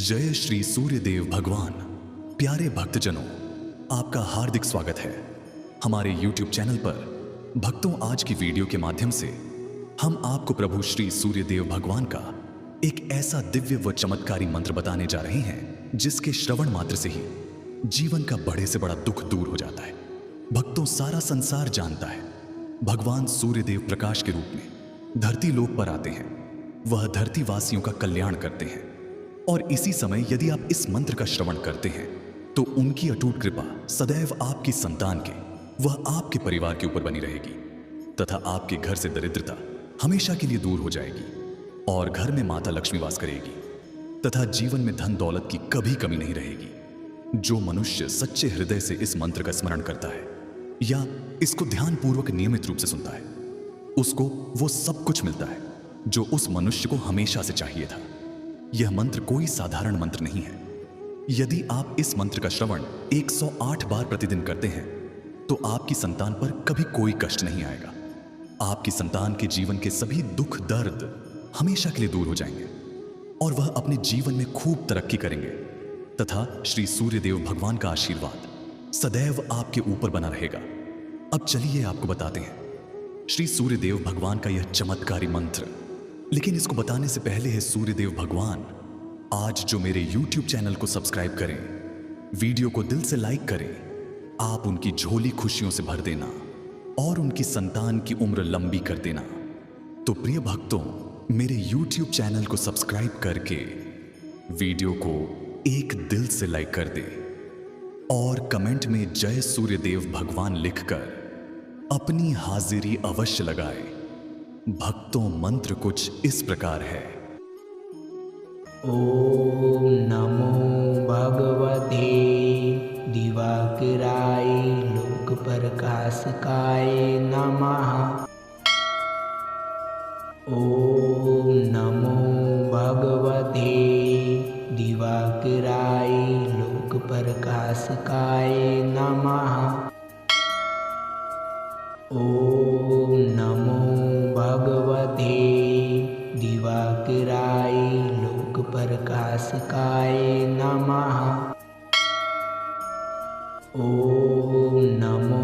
जय श्री सूर्यदेव भगवान। प्यारे भक्तजनों, आपका हार्दिक स्वागत है हमारे YouTube चैनल पर। भक्तों, आज की वीडियो के माध्यम से हम आपको प्रभु श्री सूर्यदेव भगवान का एक ऐसा दिव्य व चमत्कारी मंत्र बताने जा रहे हैं जिसके श्रवण मात्र से ही जीवन का बड़े से बड़ा दुख दूर हो जाता है। भक्तों, सारा संसार जानता है भगवान सूर्यदेव प्रकाश के रूप में धरती लोक पर आते हैं। वह धरती वासियों का कल्याण करते हैं और इसी समय यदि आप इस मंत्र का श्रवण करते हैं तो उनकी अटूट कृपा सदैव आपकी संतान के वह आपके परिवार के ऊपर बनी रहेगी तथा आपके घर से दरिद्रता हमेशा के लिए दूर हो जाएगी और घर में माता लक्ष्मी वास करेगी तथा जीवन में धन दौलत की कभी कमी नहीं रहेगी। जो मनुष्य सच्चे हृदय से इस मंत्र का स्मरण करता है या इसको ध्यानपूर्वक नियमित रूप से सुनता है, उसको वो सब कुछ मिलता है जो उस मनुष्य को हमेशा से चाहिए था। यह मंत्र कोई साधारण मंत्र नहीं है। यदि आप इस मंत्र का श्रवण 108 बार प्रतिदिन करते हैं तो आपकी संतान पर कभी कोई कष्ट नहीं आएगा। आपकी संतान के जीवन के सभी दुख दर्द हमेशा के लिए दूर हो जाएंगे और वह अपने जीवन में खूब तरक्की करेंगे तथा श्री सूर्यदेव भगवान का आशीर्वाद सदैव आपके ऊपर बना रहेगा। अब चलिए आपको बताते हैं श्री सूर्यदेव भगवान का यह चमत्कारी मंत्र। लेकिन इसको बताने से पहले है सूर्यदेव भगवान आज जो मेरे YouTube चैनल को सब्सक्राइब करें, वीडियो को दिल से लाइक करें, आप उनकी झोली खुशियों से भर देना और उनकी संतान की उम्र लंबी कर देना। तो प्रिय भक्तों, मेरे YouTube चैनल को सब्सक्राइब करके वीडियो को एक दिल से लाइक कर दे और कमेंट में जय सूर्यदेव भगवान लिखकर अपनी हाजिरी अवश्य लगाए। भक्तों, मंत्र कुछ इस प्रकार है। ओम नमो भगवते दिवाकराय लोक प्रकाशकाय नमः। ओम नमो भगवते दिवाकराय लोक प्रकाशकाय नमः। ओम नमो भगवते दिवाकराय लोक प्रकाशकाय नमः। ओम नमो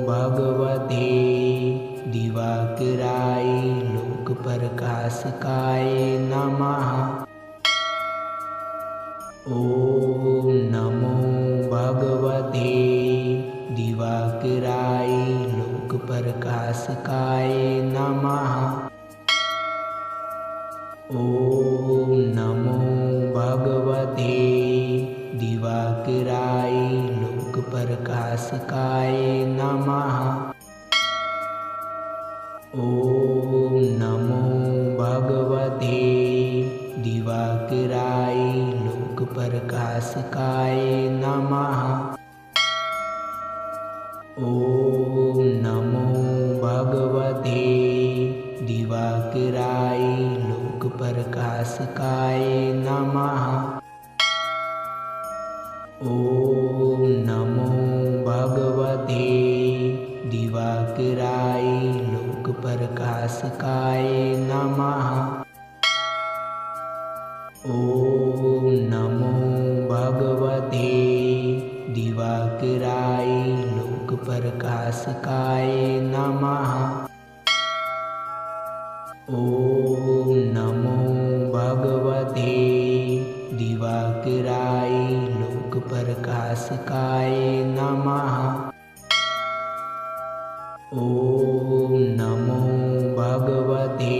भगवते दिवाकराय लोक प्रकाशकाय नमः। ओम नमो भगवते दिवाकराय लोक प्रकाशकाय नमः। ओम नमो भगवते दिवाकराय लोक प्रकाशकाय नमः। ओम नमो भगवते दिवाकराय लोक प्रकाशकाय नमः। ओम नमो भगवते दिवाकराय लोक प्रकाशकाय नमः। ओम नमो भगवते दिवाकराय लोक प्रकाशकाय नमः। ओम नमो भगवते दिवाकराय लोक प्रकाशकाय नमः। ओम नमो भगवते दिवाकराय लोक प्रकाशकाय नमः। ओम नमो भगवते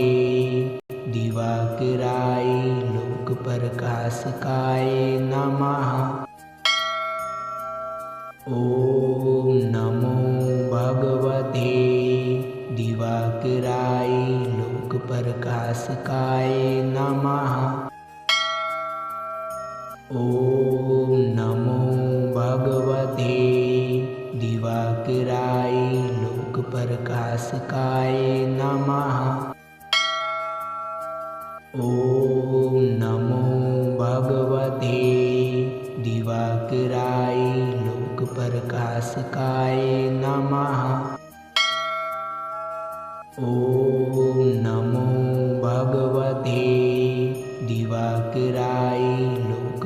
दिवाकराय लोक प्रकाशकाय नमः। ओम नमो भगवते दिवाकराय लोक प्रकाशकाय नमः। ओम नमो भगवते दिवाकराय लोक प्रकाशकाय नमः। ओम नमो भगवते दिवाकराय लोक प्रकाशकाय नमः। ओम नमो भगवते दिवाकराय लोक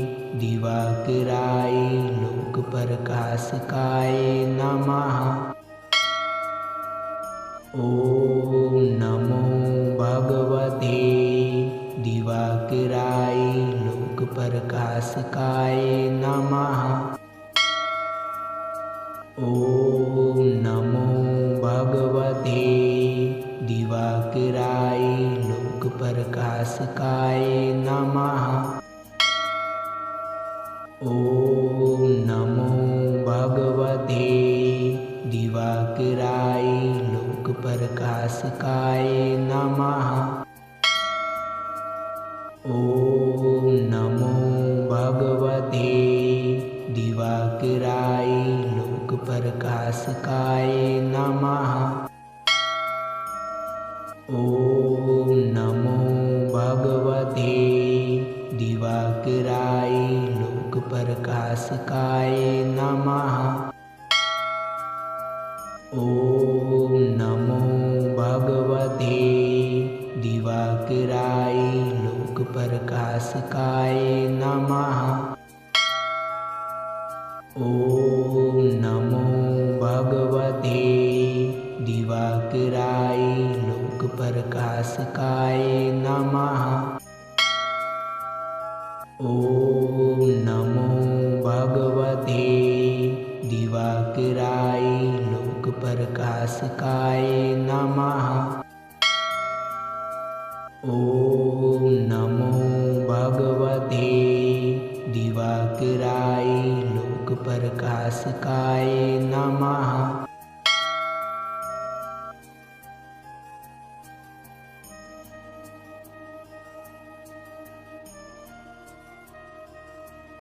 दिवाकराय लोकप्रकाशकाय नमः। ॐ नमो भगवते दिवाकराय लोकप्रकाशकाय नमः। ॐ नमो भगवते प्रकाशकाय नमः। ॐ नमो भगवते दिवाकराय लोकप्रकाशकाय नमः। ॐ नमो भगवते दिवाकराय लोकप्रकाशकाय नमः। ॐ नमो भगवते दिवाकराय लोकप्रकाशकाय नमः। ॐ नमो भगवते दिवाकराय लोकप्रकाशकाय नमः। ॐ नमो भगवते दिवाकराय लोकप्रकाशकाय नमः। ॐ नमो भगवते दिवाकराय लोकप्रकाशकाय नमः। ॐ नमो भगवते दिवाकराय लोकप्रकाशकाय नमः।